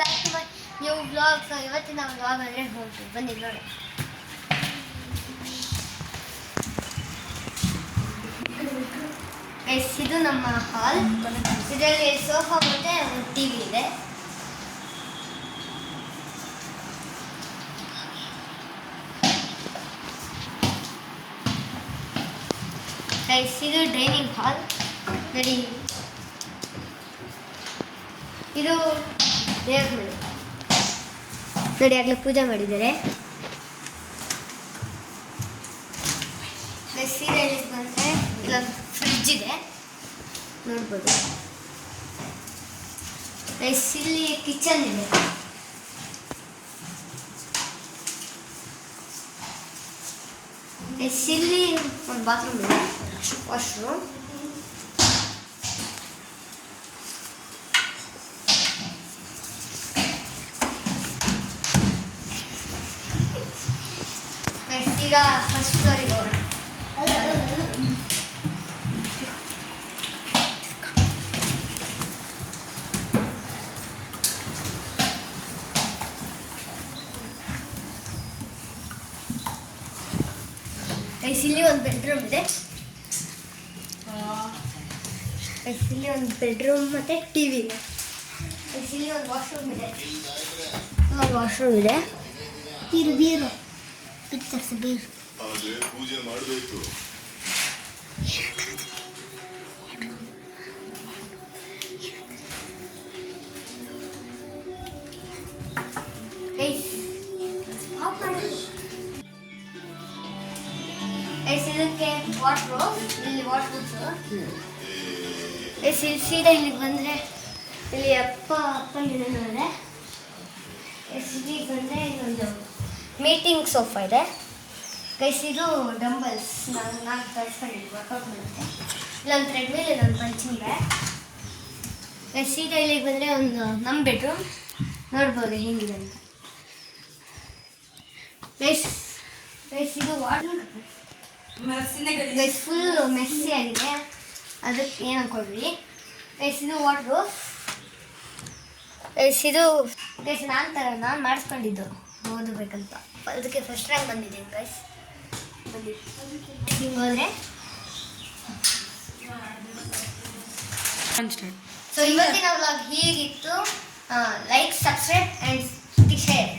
Back to my new vlog. So ಇವತ್ತಿನ vlog ಅಂದರೆ ಹೋಗಿ ಬನ್ನಿ ನೋಡಿ. ಇದು ನಮ್ಮ ಹಾಲ್. ಇದರಲ್ಲಿ ಸೋಫಾ ಮತ್ತು ಒಂದು ಟಿವಿ ಇದೆ. ಇದು ಡೈನಿಂಗ್ ಹಾಲ್ ನೋಡಿ. ಇದು ದೇವ್ರ ಮನೆ ನೋಡಿ, ಆಗಲೇ ಪೂಜೆ ಮಾಡಿದ್ದಾರೆ. ಸೀರಿಯಲ್ ಬಂದರೆ ಇಲ್ಲೊಂದು ಫ್ರಿಡ್ಜ್ ಇದೆ ನೋಡ್ಬೋದು. ಇಲ್ಲಿ ಕಿಚನ್ ಇದೆ. ಇಲ್ಲಿ ಒಂದು ಬಾತ್ರೂಮ್ ಇದೆ, ವಾಶ್ರೂಮ್. ಈಗ ಫಸ್ಟ್ ಫ್ಲೋರಿಗೆ ಹೋಗೋಣ. ಇಲ್ಲಿ ಒಂದು ಬೆಡ್ರೂಮ್ ಇದೆ. ಇಲ್ಲಿ ಒಂದು ಬೆಡ್ರೂಮ್ ಮತ್ತು ಟಿವಿ ಇದೆ. ಇಲ್ಲಿ ಒಂದು ವಾಶ್ರೂಮ್ ಇದೆ. ಬೀರು ಪಿಕ್ಚರ್ಸ್ ಬೀರು. ಪೂಜೆ ಮಾಡಬೇಕು. ಇದಕ್ಕೆ ವಾಟ್ರೋಬ್, ಇಲ್ಲಿ ವಾಟ್ರೋಬ್ಸ್. ಸೀದಾ ಇಲ್ಲಿಗೆ ಬಂದರೆ ಇಲ್ಲಿ ಅಪ್ಪನಿದೆ ನೋಡಿದ್ರೆ. ಇಲ್ಲಿಗೆ ಬಂದರೆ ಇನ್ನೊಂದು ಮೀಟಿಂಗ್ ಸೋಫಾ ಇದೆ. ಇದು ಡಂಬಲ್ಸ್ ನಾನು ತರಿಸ್ಕೊಂಡಿದ್ದೆ ವರ್ಕೌಟ್ ಮಾಡುತ್ತೆ. ಇಲ್ಲೊಂದು ಥ್ರೆಡ್ಮಿಲ್, ಇಲ್ಲೊಂದು ಪಂಚಿಂಗ್ ಬ್ಯಾಗ್. ಸೀದಾ ಇಲ್ಲಿಗೆ ಬಂದರೆ ಒಂದು ನಮ್ಮ ಬೆಡ್ರೂಮ್ ನೋಡ್ಬೋದು ಹೇಗಿದೆ ಅಂತ. ಇದು ವಾಟರ್ ಫುಲ್ ಮೆಸ್ಸಿ ಆಗಿದೆ, ಅದಕ್ಕೆ ಏನು ಅನ್ಕೊಳ್ರಿ. ಇದು ವಾಟ್ರೋಬ್. ಇದು ನಾನು ಮಾಡಿಸ್ಕೊಂಡಿದ್ದು ಓದಬೇಕಂತ, ಅದಕ್ಕೆ ಫಸ್ಟ್ ರ್ಯಾಂಕ್ ಬಂದಿದ್ದೀನಿ ಗೈಸ್. ಹಿಂಗೆ ಹೋದರೆ ಸೊ ಇವತ್ತಿನ ವ್ಲಾಗ್ ಹೀಗಿತ್ತು. Like, subscribe and share.